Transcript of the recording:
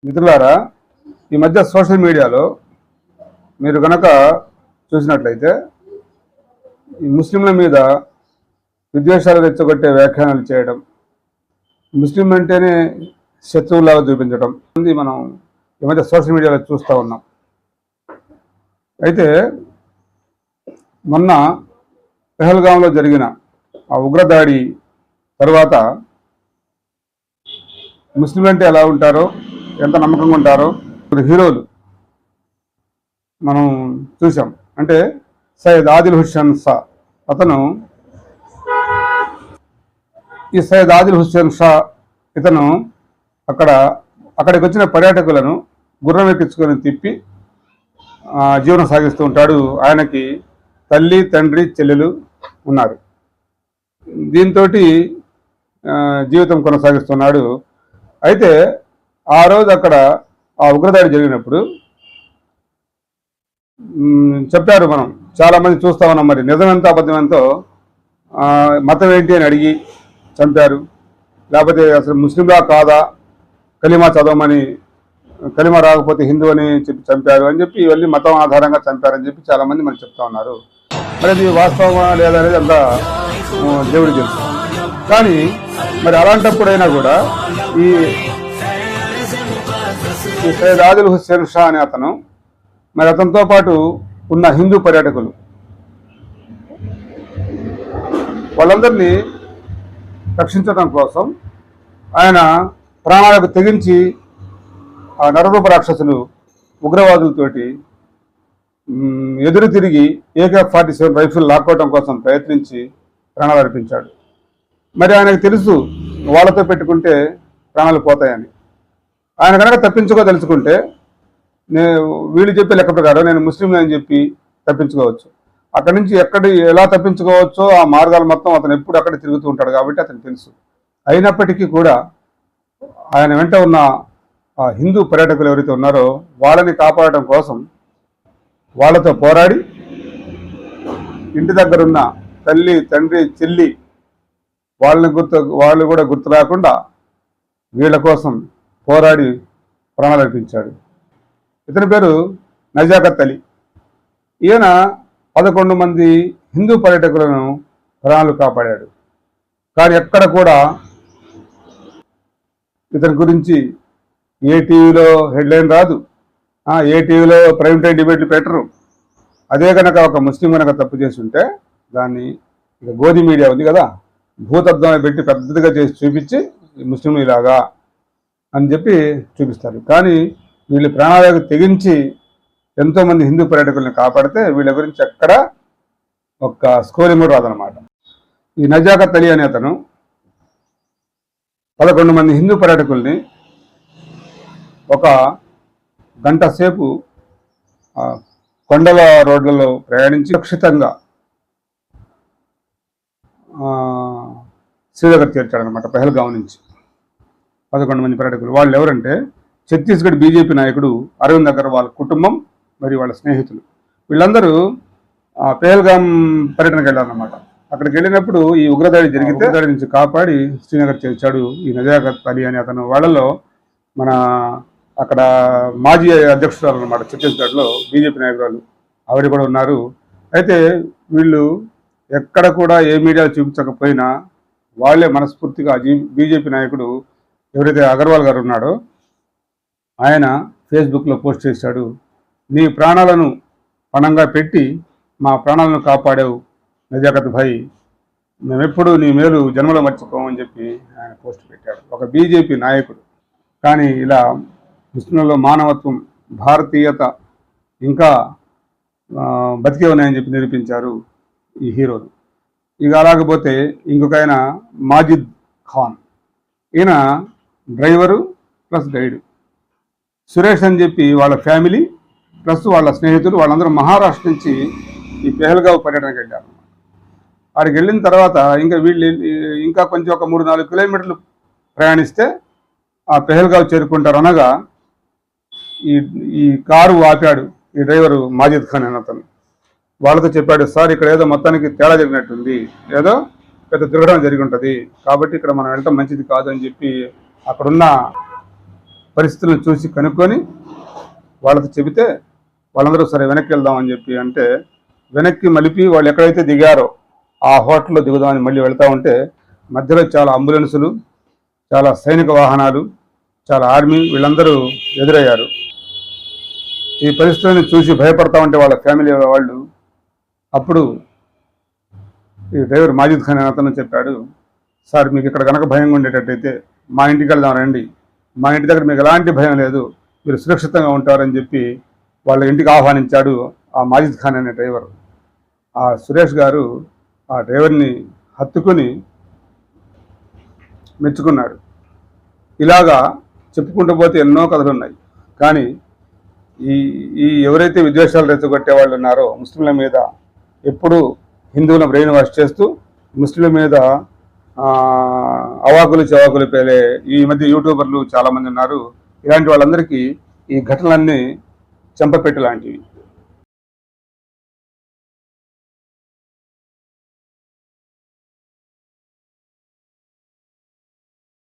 మిత్రులారా, ఈ మధ్య సోషల్ మీడియాలో మీరు గనక చూసినట్లయితే ఈ ముస్లింల మీద విద్వేషాలు రెచ్చగొట్టే వ్యాఖ్యానాలు చేయడం, ముస్లిం అంటేనే శత్రువులాగా చూపించడం మనం ఈ మధ్య సోషల్ మీడియాలో చూస్తూ ఉన్నాం. అయితే మొన్న పెహల్గాంలో జరిగిన ఆ ఉగ్రదాడి తర్వాత ముస్లింలు అంటే ఎలా ఉంటారో, ఎంత నమ్మకంగా ఉంటారో హీరోలు మనం చూసాం. అంటే సయ్యద్ ఆదిల్ హుస్సేన్ షా అతను, ఈ సయ్యద్ ఆదిల్ హుస్సేన్ షా ఇతను అక్కడికి వచ్చిన పర్యాటకులను గుర్రం ఎక్కించుకొని తిప్పి జీవనం సాగిస్తూ ఉంటాడు. ఆయనకి తల్లి, తండ్రి, చెల్లెలు ఉన్నారు. దీంతో జీవితం కొనసాగిస్తున్నాడు. అయితే ఆ రోజు అక్కడ ఆ ఉగ్రదాడి జరిగినప్పుడు చెప్పారు, మనం చాలామంది చూస్తా ఉన్నాం. మరి నిజమెంతో అబద్ధమెంతో, మతం ఏంటి అని అడిగి చంపారు, లేకపోతే అసలు ముస్లింలా కాదా, కలిమా చదవమని, కలిమా రాకపోతే హిందూ అని చెప్పి చంపారు అని చెప్పి, ఇవన్నీ మతం ఆధారంగా చంపారని చెప్పి చాలామంది మనకు చెప్తా ఉన్నారు. మరి అది వాస్తవమా లేదా అనేది అంతా దేవుడికి తెలుసు. కానీ మరి అలాంటప్పుడైనా కూడా ఈ సయ్యద్ ఆదిల్ హుస్సేన్ షా అనే అతను, మరి అతనితో పాటు ఉన్న హిందూ పర్యాటకులు, వాళ్ళందరినీ రక్షించడం కోసం ఆయన ప్రాణాలకు తెగించి ఆ నరరూప రాక్షసులు ఉగ్రవాదులతోటి ఎదురు తిరిగి AK-47 రైఫిల్ లాక్కోవడం కోసం ప్రయత్నించి ప్రాణాలు అర్పించాడు. మరి ఆయనకు తెలుసు వాళ్ళతో పెట్టుకుంటే ప్రాణాలు పోతాయని. ఆయన కనుక తప్పించుకోదలుచుకుంటే వీళ్ళు చెప్పే లెక్క ప్రకారం నేను ముస్లిం అని చెప్పి తప్పించుకోవచ్చు. అక్కడి నుంచి ఎలా తప్పించుకోవచ్చో ఆ మార్గాలు మొత్తం అతను ఎప్పుడు అక్కడ తిరుగుతూ ఉంటాడు కాబట్టి అతనికి తెలుసు. అయినప్పటికీ కూడా ఆయన వెంట ఉన్న ఆ హిందూ పర్యాటకులు ఎవరైతే ఉన్నారో వాళ్ళని కాపాడటం కోసం వాళ్ళతో పోరాడి, ఇంటి దగ్గరున్న తల్లి, తండ్రి, చెల్లి వాళ్ళు కూడా గుర్తు రాకుండా వీళ్ళ కోసం పోరాడి ప్రాణాలు అర్పించాడు. ఇతని పేరు నజాకత్ అలీ. ఈయన 11 మంది హిందూ పర్యాటకులను ప్రాణాలు కాపాడాడు. కానీ ఎక్కడ కూడా ఇతని గురించి ఏ టీవీలో హెడ్లైన్ రాదు, ఏ టీవీలో ప్రైమ్ టైం డిబేట్లు పెట్టరు. అదే కనుక ఒక ముస్లిం కనుక తప్పు చేసి ఉంటే దాన్ని ఇక గోధి మీడియా ఉంది కదా, భూతద్దం పెట్టి పెద్దగా చేసి చూపించి ముస్లింలు ఇలాగా అని చెప్పి చూపిస్తారు. కానీ వీళ్ళు ప్రాణాలకు తెగించి ఎంతోమంది హిందూ పర్యాటకుల్ని కాపాడితే వీళ్ళ గురించి ఎక్కడ ఒక్క స్కోరింగ్ కూడా రాదనమాట. ఈ నజాకత్ అలీ అనే అతను 11 మంది హిందూ పర్యాటకుల్ని ఒక గంట సేపు కొండల రోడ్లలో ప్రయాణించి సురక్షితంగా శ్రీనగర్ చేర్చాడనమాట. పెహల్గాం నుంచి 11 మంది పర్యాటకులు. వాళ్ళు ఎవరంటే ఛత్తీస్గఢ్ బీజేపీ నాయకుడు అరవింద్ అగర్వాల్ కుటుంబం, మరి వాళ్ళ స్నేహితులు. వీళ్ళందరూ పెహల్గాం పర్యటనకు వెళ్ళారన్నమాట. అక్కడికి వెళ్ళినప్పుడు ఈ ఉగ్రదాడి జరిగితే దాడి నుంచి కాపాడి శ్రీనగర్ చేర్చాడు ఈ నజాకత్ అలీ అని అతను. వాళ్ళలో మన అక్కడ మాజీ అధ్యక్షురాలు అనమాట, ఛత్తీస్గఢ్లో బీజేపీ నాయకురాలు, ఆవిడ కూడా ఉన్నారు. అయితే వీళ్ళు ఎక్కడ కూడా ఏ మీడియా చూపించకపోయినా వాళ్ళే మనస్ఫూర్తిగా బీజేపీ నాయకుడు ఎవరైతే అగర్వాల్ గారు ఉన్నాడో ఆయన ఫేస్బుక్లో పోస్ట్ చేశాడు, నీ ప్రాణాలను పణంగా పెట్టి మా ప్రాణాలను కాపాడావు నజాకత్ భాయ్, మేమెప్పుడు నీ మేలు జన్మలో మర్చిపోమని చెప్పి ఆయన పోస్ట్ పెట్టాడు, ఒక బీజేపీ నాయకుడు. కానీ ఇలా ముస్లింలలో మానవత్వం, భారతీయత ఇంకా బతికే ఉన్నాయని చెప్పి నిరూపించారు ఈ హీరోలు. ఇక అలాగపోతే ఇంకొక ఆయన మాజిద్ ఖాన్, ఈయన డ్రైవరు ప్లస్ గైడు. సురేష్ అని చెప్పి వాళ్ళ ఫ్యామిలీ ప్లస్ వాళ్ళ స్నేహితులు వాళ్ళందరూ మహారాష్ట్ర నుంచి ఈ పెహల్గావ్ పర్యటనకు వెళ్ళారు. అక్కడికి వెళ్ళిన తర్వాత ఇంకా కొంచెం ఒక 3-4 కిలోమీటర్లు ప్రయాణిస్తే ఆ పెహల్గావ్ చేరుకుంటారు. అనగా ఈ కారు ఆపాడు ఈ డ్రైవరు మాజిద్ ఖాన్ అని అతను. వాళ్ళతో చెప్పాడు, సార్ ఇక్కడ ఏదో మొత్తానికి తేడా జరిగినట్టుంది, ఏదో పెద్ద దుర్ఘటన జరిగి ఉంటుంది, కాబట్టి ఇక్కడ మనం వెళ్ళటం మంచిది కాదు అని చెప్పి అక్కడున్న పరిస్థితులను చూసి కనుక్కొని వాళ్ళతో చెబితే వాళ్ళందరూ సరే వెనక్కి వెళ్దామని చెప్పి అంటే వెనక్కి మలిపి వాళ్ళు ఎక్కడైతే దిగారో ఆ హోటల్లో దిగుదామని మళ్ళీ వెళ్తూ ఉంటే మధ్యలో చాలా అంబులెన్సులు, చాలా సైనిక వాహనాలు, చాలా ఆర్మీ వీళ్ళందరూ ఎదురయ్యారు. ఈ పరిస్థితులను చూసి భయపడతా ఉంటే వాళ్ళ ఫ్యామిలీ వాళ్ళు అప్పుడు ఈ డ్రైవర్ మాజిద్ ఖాన్ అతను చెప్పాడు, సార్ మీకు ఇక్కడ కనుక భయంగా ఉండేటట్టయితే మా ఇంటికి వెళ్దాం రండి, మా ఇంటి దగ్గర మీకు ఎలాంటి భయం లేదు, మీరు సురక్షితంగా ఉంటారని చెప్పి వాళ్ళ ఇంటికి ఆహ్వానించాడు ఆ మాజిద్ ఖాన్ అనే డ్రైవర్. ఆ సురేష్ గారు ఆ డ్రైవర్ని హత్తుకుని మెచ్చుకున్నాడు. ఇలాగా చెప్పుకుంటూ పోతే ఎన్నో కథలు ఉన్నాయి. కానీ ఈ ఎవరైతే విద్వేషాలు రెచ్చగొట్టే వాళ్ళు ఉన్నారో ముస్లింల మీద ఎప్పుడూ హిందువుల బ్రెయిన్ వాష్ చేస్తూ ముస్లింల మీద అవాకులు చవాకులు పేలే ఈ మధ్య యూట్యూబర్లు చాలామంది ఉన్నారు. ఇలాంటి వాళ్ళందరికీ ఈ ఘటనలన్నీ చెంపపెట్టు లాంటివి.